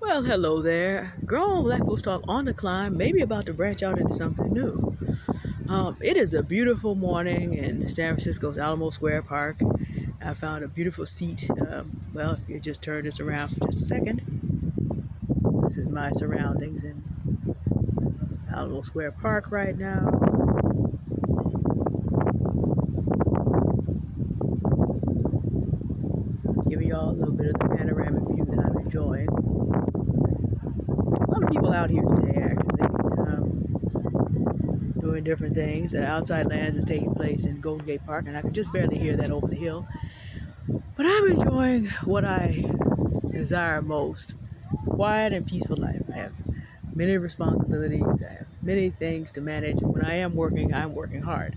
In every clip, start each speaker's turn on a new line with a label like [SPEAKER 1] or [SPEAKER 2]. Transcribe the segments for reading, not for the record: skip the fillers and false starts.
[SPEAKER 1] Well, hello there. Grown Black Folks Talk on the climb, maybe about to branch out into something new. It is a beautiful morning in San Francisco's Alamo Square Park. I found a beautiful seat. Well, if you just turn this around for just a second, this is my surroundings in Alamo Square Park right now. Giving y'all a little bit of the panoramic view that I'm enjoying. A lot of people out here today, actually. Doing different things. Outside Lands is taking place in Golden Gate Park, and I can just barely hear that over the hill. But I'm enjoying what I desire most: quiet and peaceful life. I have many responsibilities, I have many things to manage. When I am working, I'm working hard.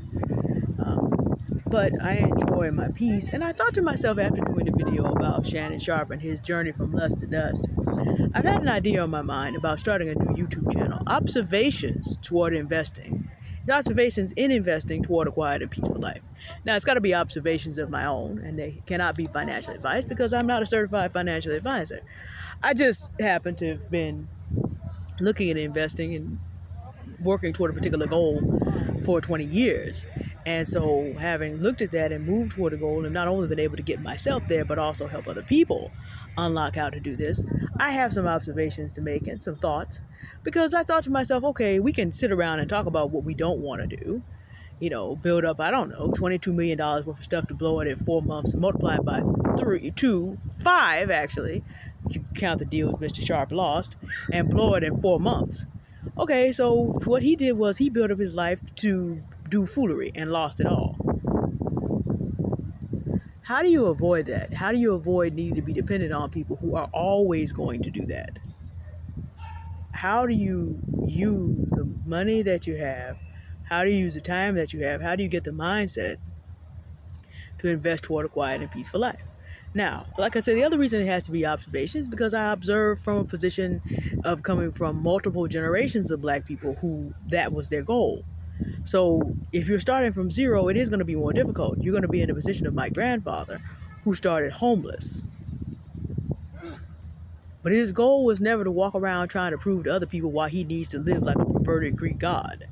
[SPEAKER 1] But I enjoy my peace. And I thought to myself after doing the video about Shannon Sharpe and his journey from lust to dust, I've had an idea on my mind about starting a new YouTube channel: Observations Toward Investing. Observations in investing toward a quiet and peaceful life. Now, it's got to be observations of my own, and they cannot be financial advice because I'm not a certified financial advisor. I just happen to have been looking at investing and working toward a particular goal for 20 years. And so, having looked at that and moved toward a goal, and not only been able to get myself there, but also help other people unlock how to do this, I have some observations to make and some thoughts. Because I thought to myself, okay, we can sit around and talk about what we don't want to do. Build up, I don't know, $22 million worth of stuff to blow it in 4 months, multiply it by 5 actually. You count the deals Mr. Sharpe lost, and blow it in 4 months. Okay, so what he did was he built up his life to do foolery and lost it all. How do you avoid that? How do you avoid needing to be dependent on people who are always going to do that? How do you use the money that you have? How do you use the time that you have? How do you get the mindset to invest toward a quiet and peaceful life? Now, like I said, the other reason it has to be observations is because I observe from a position of coming from multiple generations of Black people who that was their goal. So if you're starting from zero, it is going to be more difficult. You're going to be in the position of my grandfather, who started homeless. But his goal was never to walk around trying to prove to other people why he needs to live like a perverted Greek god.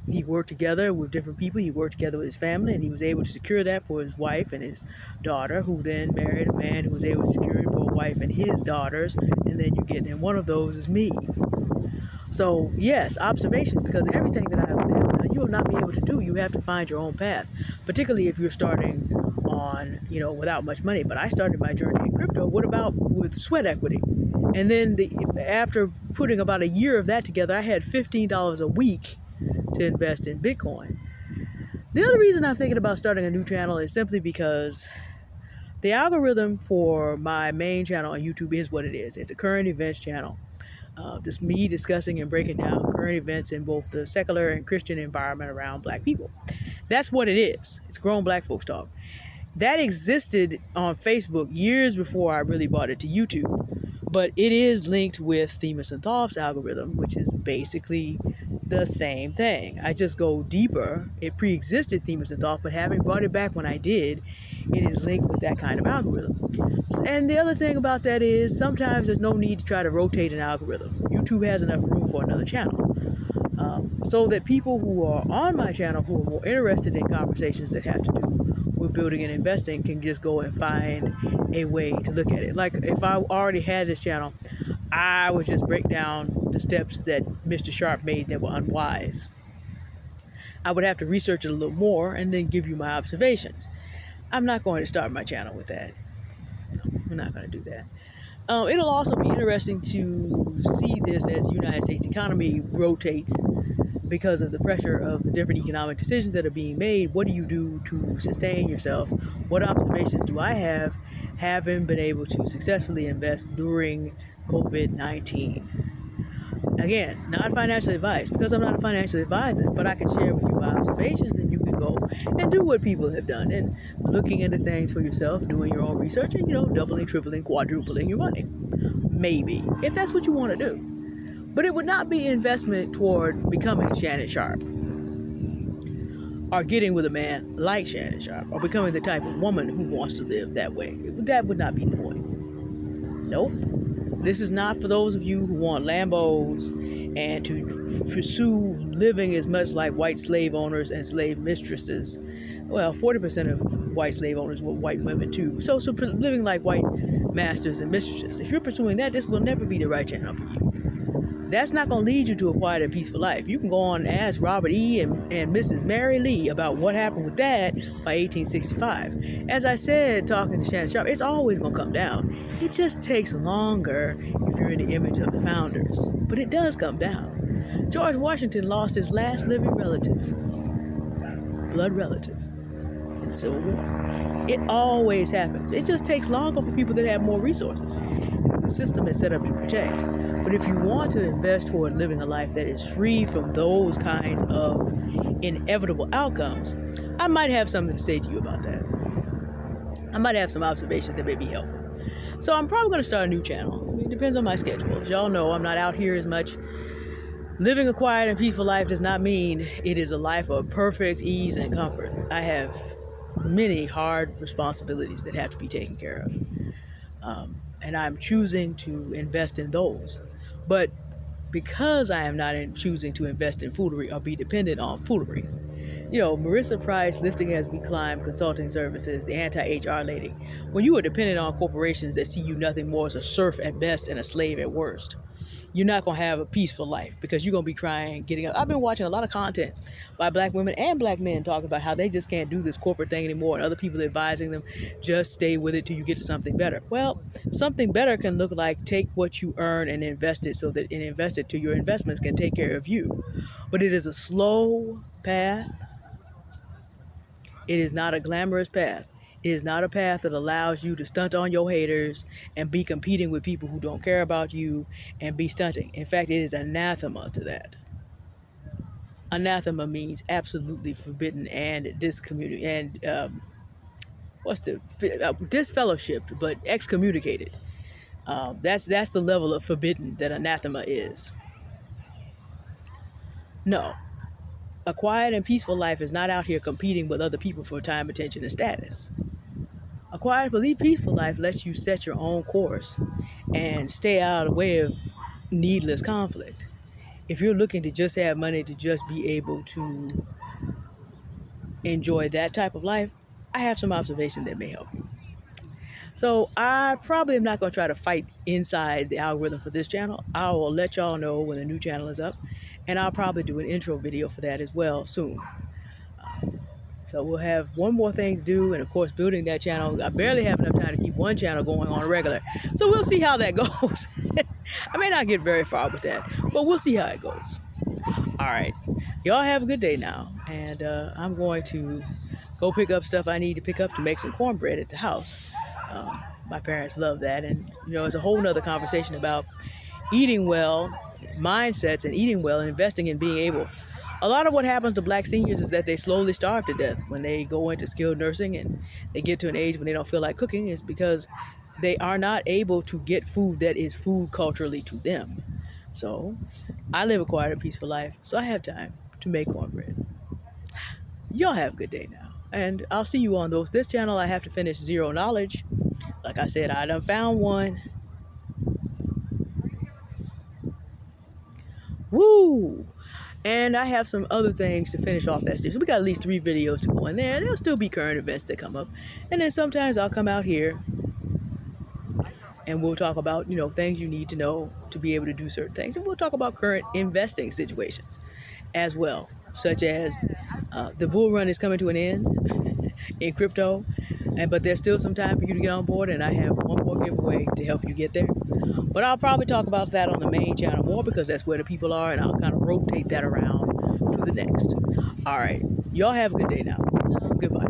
[SPEAKER 1] He worked together with different people. He worked together with his family, and he was able to secure that for his wife and his daughter, who then married a man who was able to secure it for a wife and his daughters. And then you get, and one of those is me. So yes, observations, because everything that I've done, you will not be able to do. You have to find your own path, particularly if you're starting on, without much money. But I started my journey in crypto. What about with sweat equity? And then after putting about a year of that together, I had $15 a week to invest in Bitcoin. The other reason I'm thinking about starting a new channel is simply because the algorithm for my main channel on YouTube is what it is. It's a current events channel. Just me discussing and breaking down current events in both the secular and Christian environment around Black people. That's what it is. It's Grown Black Folks Talk. That existed on Facebook years before I really brought it to YouTube. But it is linked with Themis and Thoth's algorithm, which is basically the same thing. I just go deeper. It pre-existed Themis and Thoth, but having brought it back when I did, it is linked with that kind of algorithm. And the other thing about that is sometimes there's no need to try to rotate an algorithm. YouTube has enough room for another channel. So that people who are on my channel who are more interested in conversations that have to do with building and investing can just go and find a way to look at it. Like if I already had this channel, I would just break down the steps that Mr. Sharpe made that were unwise. I would have to research it a little more and then give you my observations. I'm not going to start my channel with that. We're not going to do that. It'll also be interesting to see this as the United States economy rotates because of the pressure of the different economic decisions that are being made. What do you do to sustain yourself? What observations do I have having been able to successfully invest during COVID-19? Again, not financial advice, because I'm not a financial advisor, but I can share with you my observations, and you can go and do what people have done and looking into things for yourself, doing your own research, and doubling, tripling, quadrupling your money. Maybe, if that's what you want to do. But it would not be investment toward becoming Shannon Sharpe or getting with a man like Shannon Sharpe or becoming the type of woman who wants to live that way. That would not be the point. Nope. This is not for those of you who want Lambos and to pursue living as much like white slave owners and slave mistresses. Well, 40% of white slave owners were white women too. So living like white masters and mistresses. If you're pursuing that, this will never be the right channel for you. That's not going to lead you to a quiet and peaceful life. You can go on and ask Robert E. and Mrs. Mary Lee about what happened with that by 1865. As I said, talking to Shannon Sharpe, it's always going to come down. It just takes longer if you're in the image of the founders. But it does come down. George Washington lost his last living relative, blood relative, in the Civil War. It always happens. It just takes longer for people that have more resources. The system is set up to protect. But if you want to invest toward living a life that is free from those kinds of inevitable outcomes, I might have something to say to you about that. I might have some observations that may be helpful. So I'm probably going to start a new channel. It depends on my schedule. As y'all know, I'm not out here as much. Living a quiet and peaceful life does not mean it is a life of perfect ease and comfort. I have many hard responsibilities that have to be taken care of. And I'm choosing to invest in those. But because I am not choosing to invest in foolery or be dependent on foolery, Marissa Price, Lifting As We Climb Consulting Services, the anti-HR lady, when you are dependent on corporations that see you nothing more as a serf at best and a slave at worst, you're not going to have a peaceful life because you're going to be crying, getting up. I've been watching a lot of content by black women and black men talking about how they just can't do this corporate thing anymore, and other people advising them, just stay with it till you get to something better. Well, something better can look like take what you earn and invest it so that invest it to your investments can take care of you. But it is a slow path. It is not a glamorous path. It is not a path that allows you to stunt on your haters and be competing with people who don't care about you and be stunting. In fact, it is anathema to that. Anathema means absolutely forbidden and discommunicated and disfellowshipped, but excommunicated. That's the level of forbidden that anathema is. No. A quiet and peaceful life is not out here competing with other people for time, attention, and status. A quiet, but peaceful life lets you set your own course and stay out of the way of needless conflict. If you're looking to just have money to just be able to enjoy that type of life, I have some observations that may help you. So I probably am not going to try to fight inside the algorithm for this channel. I will let y'all know when the new channel is up, and I'll probably do an intro video for that as well soon. So we'll have one more thing to do, and of course building that channel. I barely have enough time to keep one channel going on a regular. So we'll see how that goes. I may not get very far with that, but we'll see how it goes. All right. Y'all have a good day now. And I'm going to go pick up stuff I need to pick up to make some cornbread at the house. My parents love that. And, it's a whole nother conversation about eating well, mindsets, and eating well and investing in being able. A lot of what happens to black seniors is that they slowly starve to death when they go into skilled nursing and they get to an age when they don't feel like cooking, is because they are not able to get food that is food culturally to them. So I live a quiet and peaceful life, so I have time to make cornbread. Y'all have a good day now. And I'll see you on this channel. I have to finish Zero Knowledge. Like I said, I done found one. Woo! And I have some other things to finish off that series. We got at least 3 videos to go in there. There'll still be current events that come up. And then sometimes I'll come out here and we'll talk about, things you need to know to be able to do certain things. And we'll talk about current investing situations as well, such as the bull run is coming to an end in crypto. But there's still some time for you to get on board, and I have one more giveaway to help you get there. But I'll probably talk about that on the main channel more because that's where the people are, and I'll kind of rotate that around to the next. All right. Y'all have a good day now. Goodbye.